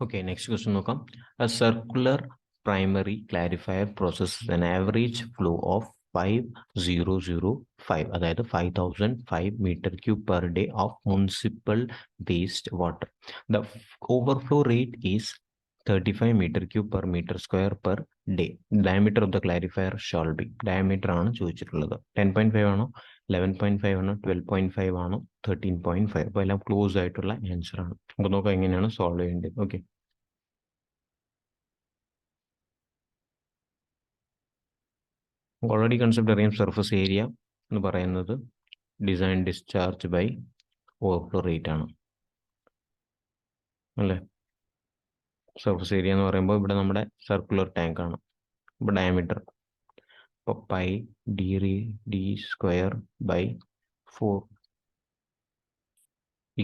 Okay, next question നോക്കാം. A circular primary clarifier processes an average flow of 5005, അതായത് 5005 meter cube per day of municipal waste water. The overflow rate is 35 meter cube per meter square per day. Diameter of the clarifier shall be. Diameter ആണ് ചോദിച്ചിട്ടുള്ളത്. 10.5 ആണോ, 11.5 ആണോ, 12.5 ആണോ, 13.5? അപ്പോൾ എല്ലാം close ആയിട്ടുള്ള answer ആണ്. നമുക്ക് നോക്കാം എങ്ങനെയാണ് സോൾവ് ചെയ്യേണ്ടത്. ഓക്കെ, ഓൾറെഡി കൺസെപ്റ്റ് അറിയാം. സർഫസ് ഏരിയ എന്ന് പറയുന്നത് design discharge by overflow rate ആണ് അല്ലേ. സർഫസ് ഏരിയ എന്ന് പറയുമ്പോൾ ഇവിടെ നമ്മുടെ സർക്കുലർ ടാങ്ക് ആണ്. ഇപ്പോൾ ഡയമീറ്റർ ഇപ്പോൾ pi d square by 4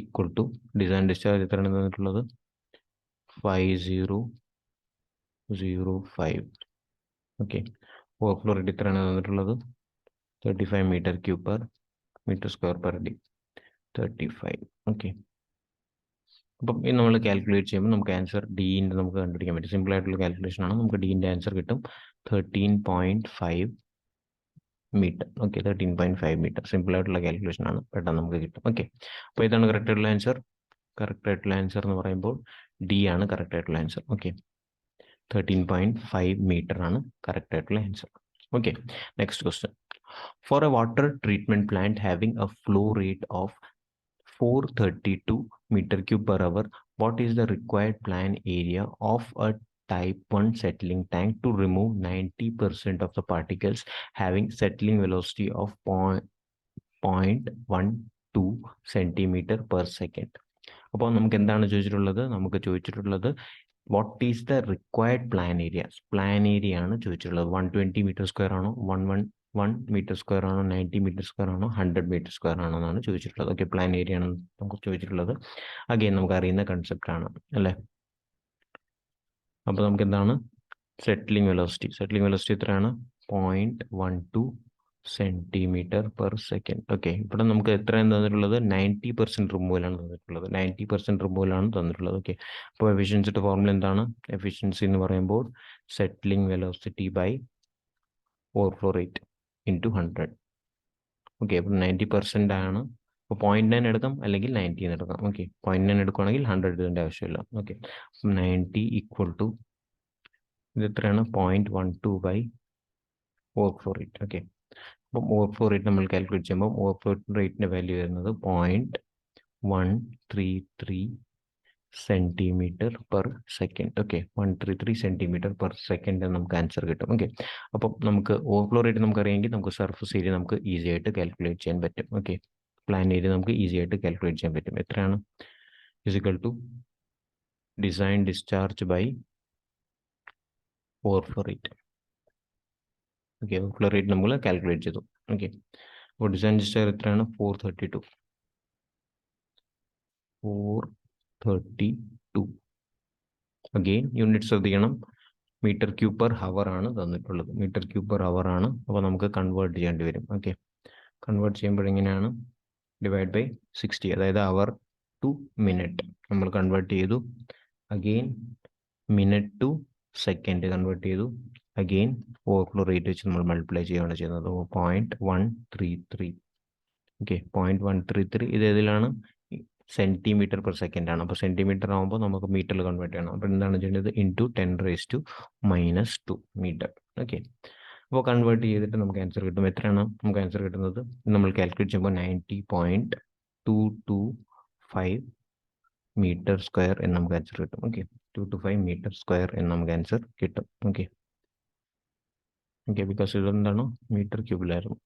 equal to design discharge എത്രയാണ് തന്നിട്ടുള്ളത്? 5005. ഓക്കെ, ഓവർഫ്ലോ റേറ്റ് എത്രയാണ് തന്നിട്ടുള്ളത്? 35 meter cube per meter square per day. 35. Okay, അപ്പം ഇത് നമ്മൾ കാൽക്കുലേറ്റ് ചെയ്യുമ്പോൾ നമുക്ക് ആൻസർ ഡീൻ്റെ നമുക്ക് കണ്ടുപിടിക്കാൻ പറ്റും. സിമ്പിൾ ആയിട്ടുള്ള കാൽക്കുലേഷൻ ആണ്. നമുക്ക് ഡീൻ്റെ ആൻസർ കിട്ടും 13.5 മീറ്റർ. Okay, 13.5 metre. സിമ്പിൾ ആയിട്ടുള്ള കാൽക്കുലേഷൻ ആണ്, പെട്ടെന്ന് നമുക്ക് കിട്ടും. ഓക്കെ, അപ്പോൾ ഇതാണ് കറക്റ്റ് ആയിട്ടുള്ള ആൻസർ. കറക്റ്റ് ആയിട്ടുള്ള ആൻസർ എന്ന് പറയുമ്പോൾ ഡി ആണ് കറക്റ്റ് ആയിട്ടുള്ള ആൻസർ. ഓക്കെ, 13.5 മീറ്റർ ആണ് കറക്റ്റ് ആയിട്ടുള്ള answer. Okay, next question. For a water treatment plant having a flow rate of 432 meter cube per hour, what is the required plan area of a type 1 settling tank to remove 90% of the particles having settling velocity of 0.12 centimeter per second? അപ്പോൾ നമുക്ക് എന്താണ് ചോദിച്ചിട്ടുള്ളത്? നമുക്ക് ചോദിച്ചിട്ടുള്ളത് what is the required plan area. Plan area ആണ് ചോദിച്ചിട്ടുള്ളത്. 120 metre square ആണോ, 1 metre square ആണോ, 90 മീറ്റർ സ്ക്വയർ ആണോ, 100 മീറ്റർ സ്ക്വയർ ആണോ എന്നാണ് ചോദിച്ചിട്ടുള്ളത്. ഓക്കെ, പ്ലാൻ ഏരിയ ആണ് നമുക്ക് ചോദിച്ചിട്ടുള്ളത്. അഗെയിൻ നമുക്ക് അറിയുന്ന കൺസെപ്റ്റ് ആണ് അല്ലേ. അപ്പോൾ നമുക്ക് എന്താണ് സെറ്റിലിംഗ് വെലോസിറ്റി? സെറ്റിലിംഗ് വെലോസിറ്റി എത്രയാണ്? 0.12 സെന്റിമീറ്റർ പെർ സെക്കൻഡ്. ഓക്കെ, ഇവിടെ നമുക്ക് എത്രയാണ് തന്നിട്ടുള്ളത്? 90% റിമൂവലാണ് തന്നിട്ടുള്ളത്. 90% റിമൂവലാണ് തന്നിട്ടുള്ളത്. ഓക്കെ, അപ്പോൾ എഫിഷ്യൻസിയുടെ ഫോർമുല എന്താണ്? എഫിഷ്യൻസി എന്ന് പറയുമ്പോൾ settling velocity by overflow rate into 100. Okay, അപ്പോൾ 90% ആണ്. അപ്പോൾ 0.9 എടുക്കാം, അല്ലെങ്കിൽ 90 എന്ന് എടുക്കാം. ഓക്കെ, 0.9 എടുക്കുകയാണെങ്കിൽ 100 എടുക്കേണ്ട ആവശ്യമില്ല. ഓക്കെ, 90 ഈക്വൽ ടു ഇത് എത്രയാണ്? 0.12 ബൈ ഓവർഫ്ലോ റേറ്റ്. ഓക്കെ, അപ്പം ഓവർഫ്ലോ റേറ്റ് നമ്മൾ കാൽക്കുലേറ്റ് ചെയ്യുമ്പോൾ ഓവർഫ്ലോ റേറ്റിൻ്റെ വാല്യൂ വരുന്നത് 0.133 centimetre per second. Okay, 133 centimetre per second നമുക്ക് ആൻസർ കിട്ടും. ഓക്കെ, അപ്പം നമുക്ക് ഓവർഫ്ലോ റേറ്റ് നമുക്കറിയാമെങ്കിൽ നമുക്ക് സർഫസ് ഏരിയ നമുക്ക് ഈസി ആയിട്ട് കാൽക്കുലേറ്റ് ചെയ്യാൻ പറ്റും. ഓക്കെ, പ്ലാൻ ഏരിയ നമുക്ക് ഈസി ആയിട്ട് കാൽക്കുലേറ്റ് ചെയ്യാൻ പറ്റും. എത്രയാണ്? Physical to design discharge by overflow rate. Okay, overflow rate നമ്മൾ കാൽക്കുലേറ്റ് ചെയ്തു. ഓക്കെ, അപ്പോൾ ഡിസൈൻ ഡിസ്ചാർജ് എത്രയാണ്? 432. അഗെയിൻ യൂണിറ്റ് ശ്രദ്ധിക്കണം. മീറ്റർ ക്യൂബ് പെർ ഹവർ ആണ് തന്നിട്ടുള്ളത്. മീറ്റർ ക്യൂബ് പെർ ഹവർ ആണ്. അപ്പോൾ നമുക്ക് കൺവേർട്ട് ചെയ്യേണ്ടി വരും. ഓക്കെ, കൺവേർട്ട് ചെയ്യുമ്പോൾ എങ്ങനെയാണ്? ഡിവൈഡ് ബൈ 60, അതായത് അവർ ടു മിനിറ്റ് നമ്മൾ കൺവേർട്ട് ചെയ്തു. Again minute to second convert ചെയ്തു. അഗെയിൻ ഓവർഫ്ലോ റേറ്റ് വെച്ച് നമ്മൾ മൾട്ടിപ്ലൈ ചെയ്യുകയാണ് ചെയ്യുന്നത്. 0.133. ഓക്കെ, 0.133 ഇത് ഏതിലാണ്? സെന്റിമീറ്റർ പെർ സെക്കൻഡ് ആണ്. അപ്പോൾ സെന്റിമീറ്റർ ആകുമ്പോൾ നമുക്ക് മീറ്ററിൽ കൺവേർട്ട് ചെയ്യണം. അപ്പോൾ എന്താണ് ചെയ്യേണ്ടത്? ഇൻറ്റു 10⁻⁻². മീറ്റർ. ഓക്കെ, അപ്പോൾ കൺവേർട്ട് ചെയ്തിട്ട് നമുക്ക് ആൻസർ കിട്ടും. എത്രയാണ് നമുക്ക് ആൻസർ കിട്ടുന്നത്? നമ്മൾ കാൽക്കുലേറ്റ് ചെയ്യുമ്പോൾ 90.225 മീറ്റർ സ്ക്വയർ എന്ന് നമുക്ക് ആൻസർ കിട്ടും. ഓക്കെ, 225 മീറ്റർ സ്ക്വയർ എന്ന് നമുക്ക് ആൻസർ കിട്ടും. ഓക്കെ, ബിക്കോസ് ഇതെന്താണ്? മീറ്റർ ക്യൂബിലായിരുന്നു.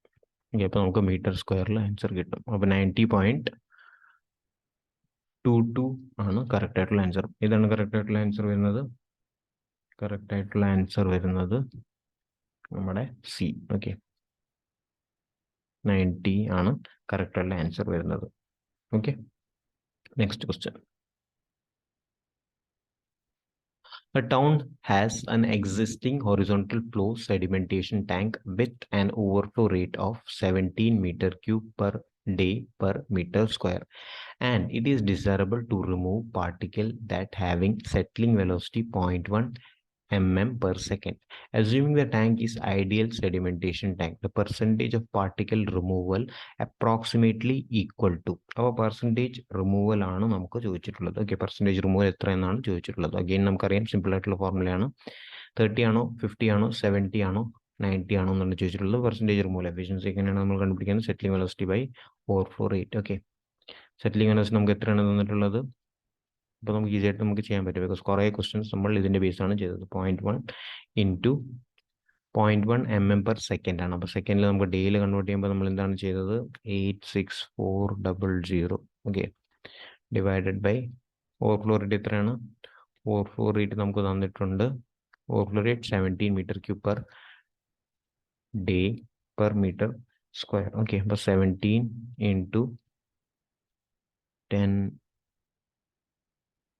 ഓക്കെ, അപ്പോൾ നമുക്ക് മീറ്റർ സ്ക്വയറിൽ ആൻസർ കിട്ടും. അപ്പോൾ 90.22 ആണ് കറക്റ്റ് ആയിട്ടുള്ള ആൻസർ. ഇതാണ് കറക്റ്റ് ആയിട്ടുള്ള ആൻസർ വരുന്നത്. കറക്റ്റ് ആയിട്ടുള്ള ആൻസർ വരുന്നത് നമ്മുടെ സി. ഓക്കെ, 90 ആണ് കറക്റ്റ് ആയിട്ടുള്ള ആൻസർ വരുന്നത്. Okay, next question. A town has an existing horizontal flow sedimentation tank with an overflow rate of 17 meter cube per day per meter square and it is desirable to remove particle that having settling velocity 0.1 mm per second. Assuming the tank is ideal sedimentation tank, the percentage of particle removal approximately equal to. Our percentage removal ആണ് നമുക്ക് ചോദിച്ചിട്ടുള്ളത്. Okay, percentage removal എത്ര എന്നാണ് ചോദിച്ചിട്ടുള്ളത്. Again നമുക്കറിയാം simple ആയിട്ടുള്ള ഫോർമുലയാണ്. 30 ആണോ 50 ആണോ 70 ആണോ 90 ആണോ എന്നാണ് ചോദിച്ചിട്ടുള്ളത്. പെർസെൻറ്റേജ് റിമൂവൽ എഫിഷ്യൻസി എങ്ങനെയാണ് നമ്മൾ കണ്ടുപിടിക്കുന്നത്? Settling velocity by 448. Okay, settling velocity നമുക്ക് എത്രയാണ് തന്നിട്ടുള്ളത്? അപ്പോൾ നമുക്ക് ഈസി ആയിട്ട് നമുക്ക് ചെയ്യാൻ പറ്റും. ബിക്കോസ് കുറേ ക്വസ്റ്റ്യൻസ് നമ്മൾ ഇതിൻ്റെ ബേസാണ് ചെയ്തത്. 0.1 ഇൻറ്റു 0.1 mm per second ആണ്. അപ്പോൾ സെക്കൻഡിൽ നമുക്ക് ഡേയിൽ കൺവേർട്ട് ചെയ്യുമ്പോൾ നമ്മൾ എന്താണ് ചെയ്തത്? 86400. Okay, divided by overflow rate എത്രയാണ്? ഓവർഫ്ലോ റേറ്റ് നമുക്ക് തന്നിട്ടുണ്ട്. Overflow rate 17 metre cube per day per metre square. Okay, അപ്പോൾ 17 ഇൻറ്റു 10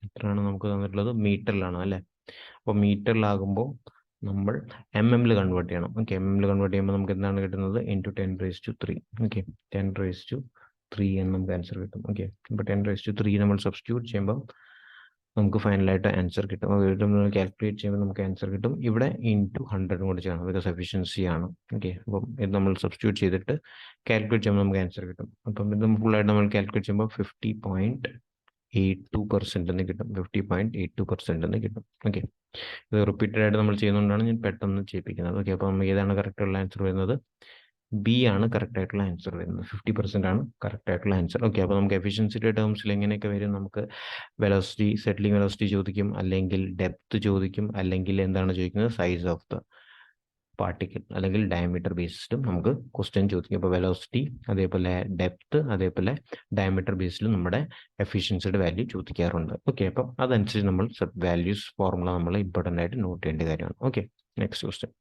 എത്രയാണ് നമുക്ക് തന്നിട്ടുള്ളത്? മീറ്ററിലാണ് അല്ലേ? അപ്പോൾ മീറ്ററിലാകുമ്പോൾ നമ്മൾ MM കൺവേർട്ട് ചെയ്യണം. ഓക്കെ, MM കൺവേർട്ട് ചെയ്യുമ്പോൾ നമുക്ക് എന്താണ് കിട്ടുന്നത്? ഇൻറ്റു 10⁻3. ഓക്കെ, 10⁻3 എന്ന് നമുക്ക് ആൻസർ കിട്ടും. ഓക്കെ, അപ്പോൾ 10⁻3 നമ്മൾ സബ്സ്റ്റിറ്റ്യൂട്ട് ചെയ്യുമ്പോൾ നമുക്ക് ഫൈനലായിട്ട് ആൻസർ കിട്ടും. കാൽക്കുലേറ്റ് ചെയ്യുമ്പോൾ നമുക്ക് ആൻസർ കിട്ടും. ഇവിടെ ഇൻറ്റു 100 കൂടി ചെയ്യണം, ബിക്കോസ് എഫിഷ്യൻസി ആണ്. ഓക്കെ, അപ്പം ഇത് നമ്മൾ സബ്സ്റ്റിറ്റ്യൂട്ട് ചെയ്തിട്ട് കാൽക്കുലേറ്റ് ചെയ്യുമ്പോൾ നമുക്ക് ആൻസർ കിട്ടും. അപ്പം ഇത് ഫുള്ളായിട്ട് നമ്മൾ കാൽക്കുലേറ്റ് ചെയ്യുമ്പോൾ 50.82% എന്ന് കിട്ടും. 50.82% എന്ന് കിട്ടും. ഓക്കെ, ഇത് റിപ്പീറ്റഡ് ആയിട്ട് നമ്മൾ ചെയ്യുന്നതുകൊണ്ടാണ് ഞാൻ പെട്ടെന്ന് ചെയ്യിപ്പിക്കുന്നത്. ഓക്കെ, അപ്പോൾ നമുക്ക് ഏതാണ് കറക്റ്റുള്ള ആൻസർ വരുന്നത്? ബി ആണ് കറക്റ്റ് ആയിട്ടുള്ള ആൻസർ വരുന്നത്. 50% ആണ് കറക്റ്റ് ആയിട്ടുള്ള ആൻസർ. ഓക്കെ, അപ്പോൾ നമുക്ക് എഫിഷ്യൻസിയുടെ ടേംസിൽ എങ്ങനെയൊക്കെ വരും? നമുക്ക് വെലോസിറ്റി, സെറ്റിലിംഗ് വെലോസിറ്റി ചോദിക്കും, അല്ലെങ്കിൽ ഡെപ്ത് ചോദിക്കും, അല്ലെങ്കിൽ എന്താണ് ചോദിക്കുന്നത്? സൈസ് ഓഫ് ദ പാർട്ടിക്കിൾ, അല്ലെങ്കിൽ ഡയമീറ്റർ ബേസിലും നമുക്ക് ക്വസ്റ്റ്യൻ ചോദിക്കും. അപ്പോൾ വെലോസിറ്റി, അതേപോലെ ഡെപ്ത്, അതേപോലെ ഡയമീറ്റർ ബേസിലും നമ്മുടെ എഫിഷ്യൻസിയുടെ വാല്യൂ ചോദിക്കാറുണ്ട്. ഓക്കെ, അപ്പം അതനുസരിച്ച് നമ്മൾ വാല്യൂസ് ഫോർമുല നമ്മൾ ഇമ്പോർട്ടൻ്റ് ആയിട്ട് നോട്ട് ചെയ്യേണ്ട കാര്യമാണ്. Okay, next question.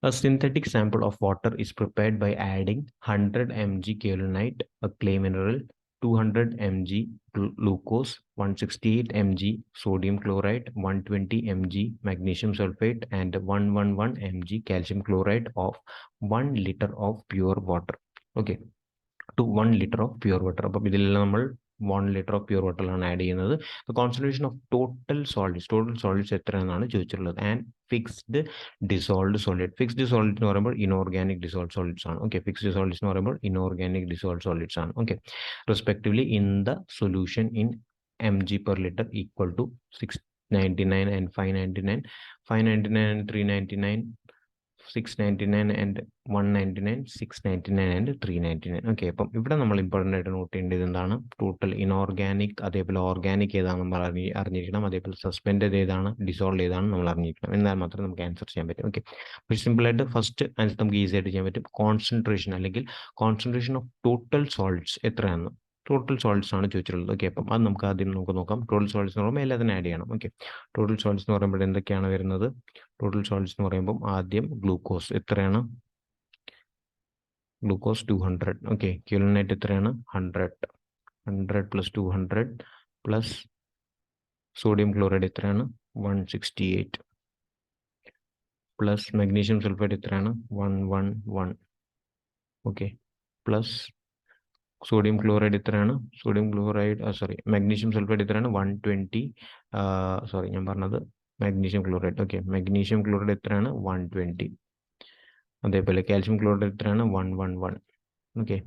A synthetic sample of water is prepared by adding 100 mg kaolinite, a clay mineral, 200 mg glucose, 168 mg sodium chloride, 120 mg magnesium sulfate, and 111 mg calcium chloride of 1 liter of pure water. Okay, to 1 liter of pure water. അപ്പോൾ ഇതിലെല്ലാം നമ്മൾ 1 liter of pure water ആണ് add ചെയ്യുന്നത്. The concentration of total solids എത്രയാണെന്നാണ് ചോദിച്ചിട്ടുള്ളത്. And fixed dissolved solid. Fixed solid എന്ന് പറയുമ്പോൾ inorganic dissolved solids ആണ്. Okay, fixed solids എന്ന് പറയുമ്പോൾ ഇനോർഗാനിക് ഡിസോൾവ്ഡ് സോളിഡ്സ് ആണ്. Okay, respectively in the solution in mg per liter equal to 699 and 599, 599 and 399, 699 and 199, 699 and 399. Okay, അപ്പം ഇവിടെ നമ്മൾ important ആയിട്ട് നോട്ട് ചെയ്യേണ്ടത് എന്താണ്? ടോട്ടൽ ഇനോർഗാനിക്, അതേപോലെ ഓർഗാനിക് ഏതാണ് നമ്മൾ അറിഞ്ഞിരിക്കണം, അതേപോലെ സസ്പെൻഡഡ് ഏതാണ്, ഡിസോൾവ് ഏതാണ് നമ്മൾ അറിഞ്ഞിരിക്കണം. എന്നാൽ മാത്രമേ നമുക്ക് ആൻസർ ചെയ്യാൻ പറ്റും. ഓക്കെ, പക്ഷേ സിമ്പിളായിട്ട് ഫസ്റ്റ് ആൻസർ നമുക്ക് ഈസി ആയിട്ട് ചെയ്യാൻ പറ്റും. കോൺസെൻട്രേഷൻ, അല്ലെങ്കിൽ കോൺസെൻട്രേഷൻ ഓഫ് ടോട്ടൽ സോൾട്സ് എത്രയാണ്? ടോട്ടൽ സോൾട്സ് ആണ് ചോദിച്ചിട്ടുള്ളത്. ഓക്കെ, അപ്പം അത് നമുക്ക് ആദ്യം നമുക്ക് നോക്കാം. ടോട്ടൽ സോൾട്സ് എന്ന് പറയുമ്പോൾ എല്ലാത്തിനും ആഡ് ചെയ്യണം. ഓക്കെ, ടോട്ടൽ സോൾട്സ് എന്ന് പറയുമ്പോൾ എന്തൊക്കെയാണ് വരുന്നത്? ടോട്ടൽ സോൾട്സ് എന്ന് പറയുമ്പോൾ ആദ്യം ഗ്ലൂക്കോസ് എത്രയാണ്? ഗ്ലൂക്കോസ് 200. ഓക്കെ, ക്യൂലിനൈറ്റ് എത്രയാണ്? 100 പ്ലസ് 200 പ്ലസ് സോഡിയം ക്ലോറൈഡ് എത്രയാണ്? 168 പ്ലസ് മാഗ്നീഷ്യം സൾഫേറ്റ് എത്രയാണ്? 111. ഓക്കെ, പ്ലസ് സോഡിയം ക്ലോറൈഡ് എത്രയാണ്? സോഡിയം ക്ലോറൈഡ് മാഗ്നീഷ്യം സൾഫേറ്റ് എത്രയാണ്? 120. ഞാൻ പറഞ്ഞത് magnesium chloride. Okay, magnesium chloride എത്രയാണ്? 120. അതേപോലെ കാൽഷ്യം ക്ലോറൈഡ് എത്രയാണ്? 111. ഓക്കെ,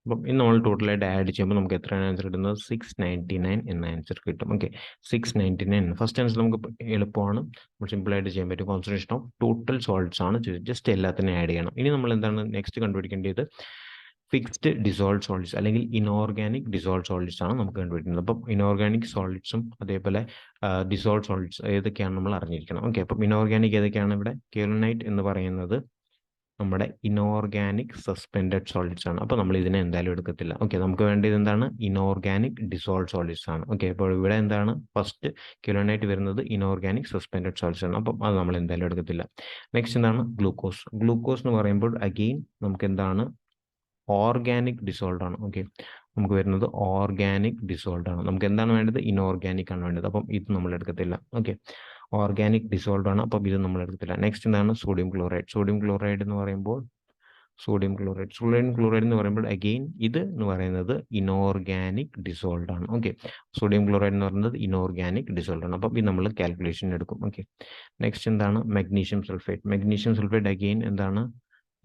അപ്പം ഇന്ന് നമ്മൾ ടോട്ടലായിട്ട് ആഡ് ചെയ്യുമ്പോൾ നമുക്ക് എത്രയാണ് ആൻസർ കിട്ടുന്നത്? 699 എന്ന ആൻസർ കിട്ടും. ഓക്കെ, 699. ഫസ്റ്റ് ആൻസർ നമുക്ക് എളുപ്പമാണ്, നമ്മൾ സിമ്പിളായിട്ട് ചെയ്യാൻ പറ്റും. കോൺസെൻട്രേഷൻ ഓഫ് ടോട്ടൽ സോൾട്സ് ആണ് ജസ്റ്റ് എല്ലാത്തിനും ആഡ് ചെയ്യണം. ഇനി നമ്മൾ എന്താണ് നെക്സ്റ്റ് കണ്ടുപിടിക്കേണ്ടത്? ഫിക്സ്ഡ് ഡിസോൾവ് സോളിഡ്സ്, അല്ലെങ്കിൽ ഇനോർഗാനിക് ഡിസോൾവ് സോളിഡ്സ് ആണ് നമുക്ക് കണ്ടുപിടിക്കുന്നത്. അപ്പം ഇനോർഗാനിക് സോളിഡ്സും അതേപോലെ ഡിസോൾവ് സോളിഡ്സ് ഏതൊക്കെയാണ് നമ്മൾ അറിഞ്ഞിരിക്കണം. ഓക്കെ, അപ്പം ഇനോർഗാനിക് ഏതൊക്കെയാണ്? ഇവിടെ കായോലിനൈറ്റ് എന്ന് പറയുന്നത് നമ്മുടെ ഇനോർഗാനിക് സസ്പെൻഡഡ് സോളിഡ്സ് ആണ്. അപ്പോൾ നമ്മൾ ഇതിനെ എന്തായാലും എടുക്കത്തില്ല. ഓക്കെ, നമുക്ക് വേണ്ടത് എന്താണ്? ഇനോർഗാനിക് ഡിസോൾവ് സോളിഡ്സ് ആണ്. ഓക്കെ, അപ്പോൾ ഇവിടെ എന്താണ് ഫസ്റ്റ് കായോലിനൈറ്റ് വരുന്നത്? ഇനോർഗാനിക് സസ്പെൻഡഡ് സോളിഡ്സ് ആണ്. അപ്പം അത് നമ്മൾ എന്തായാലും എടുക്കത്തില്ല. നെക്സ്റ്റ് എന്താണ്? ഗ്ലൂക്കോസ്. ഗ്ലൂക്കോസ് എന്ന് പറയുമ്പോൾ അഗെയിൻ നമുക്ക് എന്താണ്? ഓർഗാനിക് ഡിസോൾവ് ആണ്. ഓക്കെ, നമുക്ക് വരുന്നത് ഓർഗാനിക് ഡിസോൾവ് ആണ്. നമുക്ക് എന്താണ് വേണ്ടത്? ഇനോർഗാനിക് ആണ് വേണ്ടത്. അപ്പം ഇത് നമ്മൾ എടുക്കത്തില്ല. ഓക്കെ, ഓർഗാനിക് ഡിസോൾവ് ആണ്, അപ്പം ഇത് നമ്മൾ എടുക്കത്തില്ല. നെക്സ്റ്റ് എന്താണ്? Sodium chloride. സോഡിയം ക്ലോറൈഡ് എന്ന് പറയുമ്പോൾ സോഡിയം ക്ലോറൈഡ് എന്ന് പറയുമ്പോൾ അഗെയിൻ ഇത് എന്ന് പറയുന്നത് ഇനോർഗാനിക് ഡിസോൾഡ് ആണ്. ഓക്കെ, സോഡിയം ക്ലോറൈഡ് എന്ന് പറയുന്നത് ഇനോർഗാനിക് ഡിസോൾഡ് ആണ്. അപ്പം ഇത് നമ്മൾ കാൽക്കുലേഷൻ എടുക്കും. ഓക്കെ, നെക്സ്റ്റ് എന്താണ് മഗ്നീഷ്യം സൾഫേറ്റ് അഗെയിൻ എന്താണ്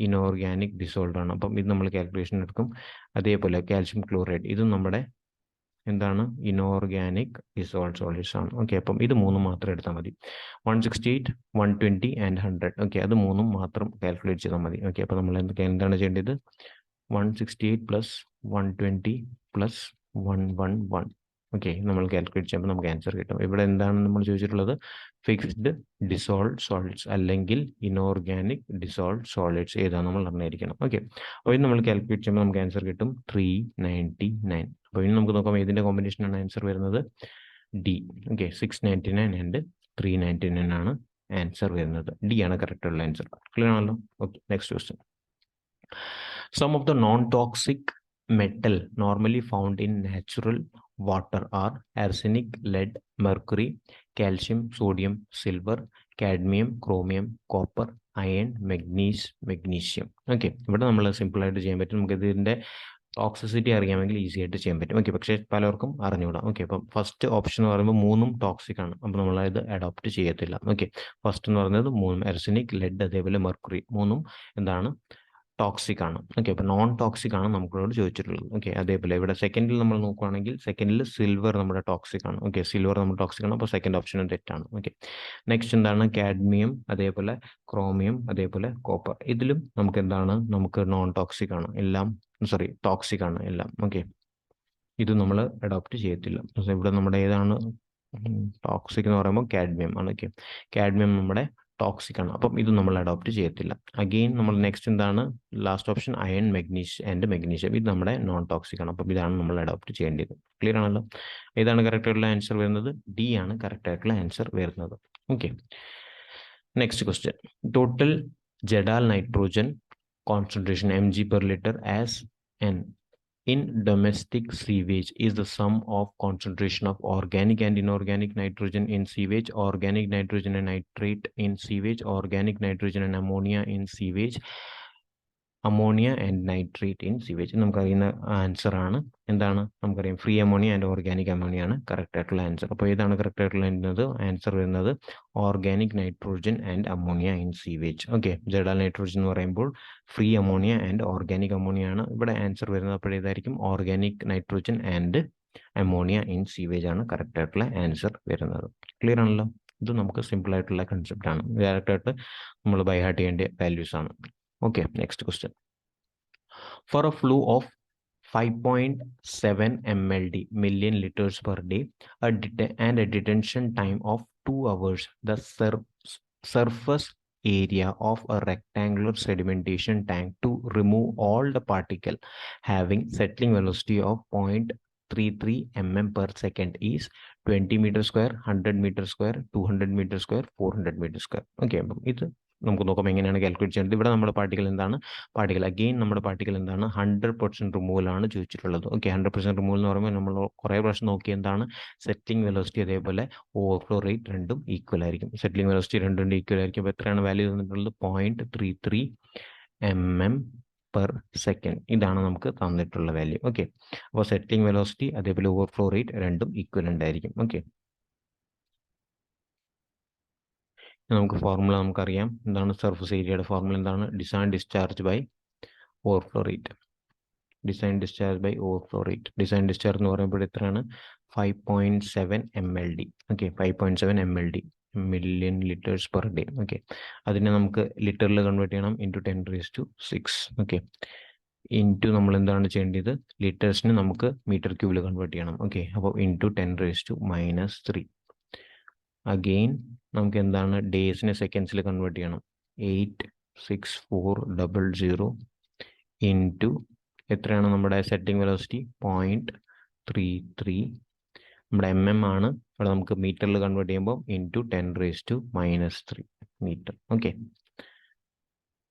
ഇനോർഗാനിക് ഡിസോൾഡ് ആണ്. അപ്പം ഇത് നമ്മൾ കാൽക്കുലേഷൻ എടുക്കും. അതേപോലെ കാൽഷ്യം ക്ലോറൈഡ് ഇതും നമ്മുടെ എന്താണ് ഇനോർഗാനിക് ഡിസോൾഡ് സോളിഡ്സ് ആണ്. ഓക്കെ, അപ്പം ഇത് മൂന്നും മാത്രം എടുത്താൽ മതി. 168, 120 ആൻഡ് 100. ഓക്കെ, അത് മൂന്നും മാത്രം കാൽക്കുലേറ്റ് ചെയ്താൽ മതി. ഓക്കെ, അപ്പോൾ നമ്മൾ എന്താണ് ചെയ്യേണ്ടത്? 168 പ്ലസ് 120 പ്ലസ് 111. ഓക്കെ, നമ്മൾ കാൽക്കുലേറ്റ് ചെയ്യുമ്പോൾ നമുക്ക് ആൻസർ കിട്ടും. ഇവിടെ എന്താണ് നമ്മൾ ചോദിച്ചിട്ടുള്ളത്? ഫിക്സ്ഡ് ഡിസോൾഡ് സോളിഡ്സ് അല്ലെങ്കിൽ ഇനോർഗാനിക് ഡിസോൾഡ് സോളിഡ്സ് ഏതാണ് നമ്മൾ അറിഞ്ഞിരിക്കണം. ഓക്കെ, അപ്പോൾ ഇത് നമ്മൾ കാൽക്കുലേറ്റ് ചെയ്യുമ്പോൾ നമുക്ക് ആൻസർ കിട്ടും 399. അപ്പോൾ ഇനി നമുക്ക് നോക്കാം ഏതിൻ്റെ കോമ്പിനേഷനാണ് ആൻസർ വരുന്നത്? ഡി. ഓക്കെ, 699 ആൻഡ് 399 ആണ് ആൻസർ വരുന്നത്. ഡി ആണ് കറക്റ്റ് ഉള്ള ആൻസർ. ക്ലിയർ ആണല്ലോ? Okay, next question. Some of the non-toxic metal normally found in natural water are arsenic, lead, mercury, calcium, sodium, silver, cadmium, chromium, copper, iron, magnesium. Okay, ഇവിടെ നമ്മൾ simple ആയിട്ട് ചെയ്യാൻ പറ്റും. നമുക്ക് ഇതിൻ്റെ ടോക്സിസിറ്റി അറിയാമെങ്കിൽ ഈസി ആയിട്ട് ചെയ്യാൻ പറ്റും. ഓക്കെ, പക്ഷേ പലർക്കും അറിഞ്ഞുകൂടാ. ഓക്കെ, അപ്പം ഫസ്റ്റ് ഓപ്ഷൻ എന്ന് പറയുമ്പോൾ മൂന്നും ടോക്സിക് ആണ്. അപ്പോൾ നമ്മളത് അഡോപ്റ്റ് ചെയ്യത്തില്ല. ഓക്കെ, ഫസ്റ്റ് എന്ന് പറയുന്നത് മൂന്നും അർസെനിക്, ലെഡ്, അതേപോലെ മെർക്കുറി മൂന്നും എന്താണ് ടോക്സിക് ആണ്. ഓക്കെ, അപ്പോൾ നോൺ ടോക്സിക് ആണ് നമുക്കോട് ചോദിച്ചിട്ടുള്ളത്. ഓക്കെ, അതേപോലെ ഇവിടെ സെക്കൻഡിൽ നമ്മൾ നോക്കുകയാണെങ്കിൽ സെക്കൻഡിൽ സിൽവർ നമ്മുടെ ടോക്സിക് ആണ്. ഓക്കെ, സിൽവർ നമ്മൾ ടോക്സിക് ആണ്. അപ്പോൾ സെക്കൻഡ് ഓപ്ഷൻ തെറ്റാണ്. ഓക്കെ, നെക്സ്റ്റ് എന്താണ് കാഡ്മിയം, അതേപോലെ ക്രോമിയം, അതേപോലെ കോപ്പർ. ഇതിലും നമുക്ക് എന്താണ് നമുക്ക് നോൺ ടോക്സിക് ആണ് എല്ലാം, സോറി ടോക്സിക് ആണ് എല്ലാം. ഓക്കെ, ഇത് നമ്മൾ അഡോപ്റ്റ് ചെയ്യത്തില്ല. ഇവിടെ നമ്മുടെ ഏതാണ് ടോക്സിക് എന്ന് പറയുമ്പോൾ കാഡ്മിയം ആണ്. ഓക്കെ, കാഡ്മിയം നമ്മുടെ ടോക്സിക് ആണ്. അപ്പം ഇത് നമ്മൾ അഡോപ്റ്റ് ചെയ്യത്തില്ല. അഗെയിൻ നമ്മൾ നെക്സ്റ്റ് എന്താണ് ലാസ്റ്റ് ഓപ്ഷൻ അയൺ, മെഗ്നീഷ്യം. ഇത് നമ്മുടെ നോൺ ടോക്സിക് ആണ്. അപ്പം ഇതാണ് നമ്മൾ അഡോപ്റ്റ് ചെയ്യേണ്ടത്. ക്ലിയർ ആണല്ലോ? ഏതാണ് കറക്റ്റ് ആയിട്ടുള്ള ആൻസർ വരുന്നത്? ഡി ആണ് കറക്റ്റ് ആയിട്ടുള്ള ആൻസർ വരുന്നത്. Okay, next question. Total Kjeldahl nitrogen concentration mg per liter as n in domestic sewage is the sum of concentration of organic and inorganic nitrogen in sewage, organic nitrogen and nitrate in sewage, organic nitrogen and ammonia in sewage, ammonia and nitrate in sewage. നമുക്കറിയുന്ന answer ആണ്. എന്താണ് നമുക്കറിയാം? Free ammonia and organic ammonia ആണ് correct ആയിട്ടുള്ള answer. അപ്പോൾ ഏതാണ് correct ആയിട്ടുള്ള answer വരുന്നത്? Organic nitrogen and ammonia in sewage. Okay, Kjeldahl nitrogen എന്ന് പറയുമ്പോൾ free ammonia and organic ammonia ആണ് ഇവിടെ ആൻസർ വരുന്നത്. അപ്പോൾ ഏതായിരിക്കും? Organic nitrogen and ammonia in sewage ആണ് കറക്റ്റ് ആയിട്ടുള്ള ആൻസർ വരുന്നത്. ക്ലിയർ ആണല്ലോ? ഇത് നമുക്ക് സിമ്പിൾ ആയിട്ടുള്ള കൺസെപ്റ്റ് ആണ്. ഡയറക്റ്റായിട്ട് നമ്മൾ ബൈ ഹാർട്ട് ചെയ്യേണ്ട വാല്യൂസ് ആണ്. Okay, next question. For a flow of 5.7 mld million liters per day and a detention time of 2 hours, the surface area of a rectangular sedimentation tank to remove all the particle having settling velocity of 0.33 mm per second is 20 meter square, 100 meter square, 200 meter square, 400 meter square. Okay, ഇത് നമുക്ക് നോക്കാം എങ്ങനെയാണ് calculate ചെയ്യുന്നത്. ഇവിടെ നമ്മുടെ particle എന്താണ്? Again നമ്മുടെ particle എന്താണ്? 100% റിമൂവലാണ് ചോദിച്ചിട്ടുള്ളത്. ഓക്കെ, 100% റിമൂവൽ എന്ന് പറയുമ്പോൾ നമ്മൾ കുറേ പ്രാവശ്യം നോക്കി എന്താണ് സെറ്റിംഗ് വെലോസിറ്റി അതേപോലെ ഓവർഫ്ലോ റേറ്റ് രണ്ടും ഈക്വൽ ആയിരിക്കും. സെറ്റിംഗ് വെലോസിറ്റി രണ്ടും ഈക്വൽ ആയിരിക്കും. അപ്പോൾ എത്രയാണ് വാല്യൂ തന്നിട്ടുള്ളത്? 0.33 mm per second. ഇതാണ് നമുക്ക് തന്നിട്ടുള്ള വാല്യൂ. ഓക്കെ, അപ്പോൾ സെറ്റിംഗ് വെലോസിറ്റി അതേപോലെ ഓവർഫ്ലോ റേറ്റ് രണ്ടും ഈക്വലൻ്റ് ആയിരിക്കും. ഓക്കെ, നമുക്ക് ഫോർമുല നമുക്കറിയാം. എന്താണ് സർഫസ് ഏരിയയുടെ ഫോർമുല? എന്താണ്? Design discharge by overflow rate. Design discharge എന്ന് പറയുമ്പോൾ എത്രയാണ്? 5.7 mld. Okay, 5.7 mld million litres per day. Okay, അതിനെ നമുക്ക് ലിറ്ററിൽ കൺവേർട്ട് ചെയ്യണം ഇൻറ്റു 10⁶. ഓക്കെ, ഇൻറ്റു നമ്മൾ എന്താണ് ചെയ്യേണ്ടത്? ലിറ്റേഴ്സിന് നമുക്ക് മീറ്റർ ക്യൂബിൽ കൺവേർട്ട് ചെയ്യണം. ഓക്കെ, അപ്പോൾ ഇൻറ്റു 10⁻³ അഗെയിൻ നമുക്ക് എന്താണ് ഡേയ്സിനെ സെക്കൻഡ്സിൽ കൺവേർട്ട് ചെയ്യണം. 86400 ഇൻറ്റു എത്രയാണ് നമ്മുടെ സെറ്റിംഗ് വെലോസിറ്റി? 0.33. നമ്മുടെ ആണ്. ഇവിടെ നമുക്ക് മീറ്ററിൽ കൺവേർട്ട് ചെയ്യുമ്പോൾ ഇൻറ്റു 10⁻³ മീറ്റർ. ഓക്കെ,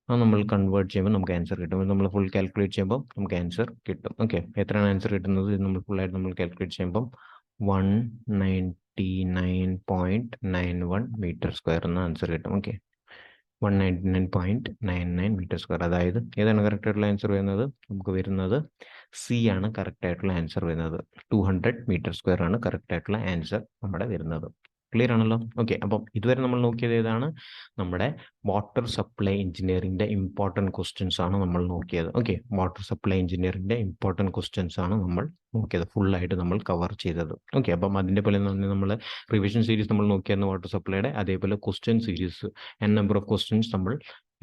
അത് നമ്മൾ കൺവേർട്ട് ചെയ്യുമ്പോൾ നമുക്ക് ആൻസർ കിട്ടും. നമ്മൾ ഫുൾ കാൽക്കുലേറ്റ് ചെയ്യുമ്പോൾ നമുക്ക് ആൻസർ കിട്ടും. ഓക്കെ, എത്രയാണ് ആൻസർ കിട്ടുന്നത്? ഇത് നമ്മൾ ഫുള്ളായിട്ട് നമ്മൾ കാൽക്കുലേറ്റ് ചെയ്യുമ്പോൾ 199.91 മീറ്റർ സ്ക്വയർ എന്ന ആൻസർ കിട്ടും. Okay, 199.99 metre square. അതായത് ഏതാണ് കറക്റ്റ് ആയിട്ടുള്ള ആൻസർ വരുന്നത്? നമുക്ക് വരുന്നത് സി ആണ് കറക്റ്റ് ആയിട്ടുള്ള ആൻസർ വരുന്നത്. 200 മീറ്റർ സ്ക്വയർ ആണ് കറക്റ്റ് ആയിട്ടുള്ള ആൻസർ നമ്മുടെ വരുന്നത്. ക്ലിയർ ആണല്ലോ? ഓക്കെ. അപ്പം ഇതുവരെ നമ്മൾ നോക്കിയത് ഏതാണ്? നമ്മുടെ വാട്ടർ സപ്ലൈ എഞ്ചിനീയറിംഗിന്റെ ഇമ്പോർട്ടൻറ്റ് ക്വസ്റ്റ്യൻസ് ആണ് നമ്മൾ നോക്കിയത്. ഓക്കെ, വാട്ടർ സപ്ലൈ എഞ്ചിനീയറിംഗിന്റെ ഇമ്പോർട്ടൻറ്റ് ക്വസ്റ്റ്യൻസ് ആണ് നമ്മൾ നോക്കിയത്, ഫുള്ളായിട്ട് നമ്മൾ കവർ ചെയ്തത്. ഓക്കെ, അപ്പം അതിൻ്റെ പോലെ നമ്മൾ റിവിഷൻ സീരീസ് നമ്മൾ നോക്കിയായിരുന്നു വാട്ടർ സപ്ലൈയുടെ, അതേപോലെ question series number of questions നമ്മൾ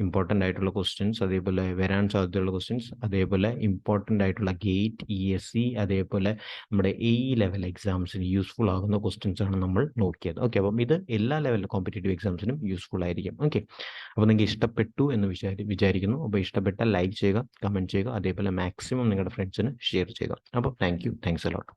ഇമ്പോർട്ടൻ്റ് ആയിട്ടുള്ള ക്വസ്റ്റ്യൻസ്, അതേപോലെ വരാൻ സാധ്യതയുള്ള ക്വസ്റ്റ്യൻസ്, അതേപോലെ ഇമ്പോർട്ടൻ്റ് ആയിട്ടുള്ള ഗേറ്റ് ESE, അതേപോലെ നമ്മുടെ ലെവൽ എക്സാംസിന് യൂസ്ഫുൾ ആകുന്ന ക്വസ്റ്റ്യൻസ് ആണ് നമ്മൾ നോക്കിയത്. ഓക്കെ, അപ്പം ഇത് എല്ലാ ലെവൽ കോമ്പറ്റേറ്റീവ് എക്സാംസിനും യൂസ്ഫുൾ ആയിരിക്കും. ഓക്കെ, അപ്പോൾ നിങ്ങൾക്ക് ഇഷ്ടപ്പെട്ടു എന്ന് വിചാരിക്കുന്നു. അപ്പോൾ ഇഷ്ടപ്പെട്ടാൽ ലൈക്ക് ചെയ്യുക, കമൻറ്റ് ചെയ്യുക, അതേപോലെ മാക്സിമം നിങ്ങളുടെ ഫ്രണ്ട്സിന് ഷെയർ ചെയ്യുക. അപ്പോൾ താങ്ക്സ് എ ലോട്ട്.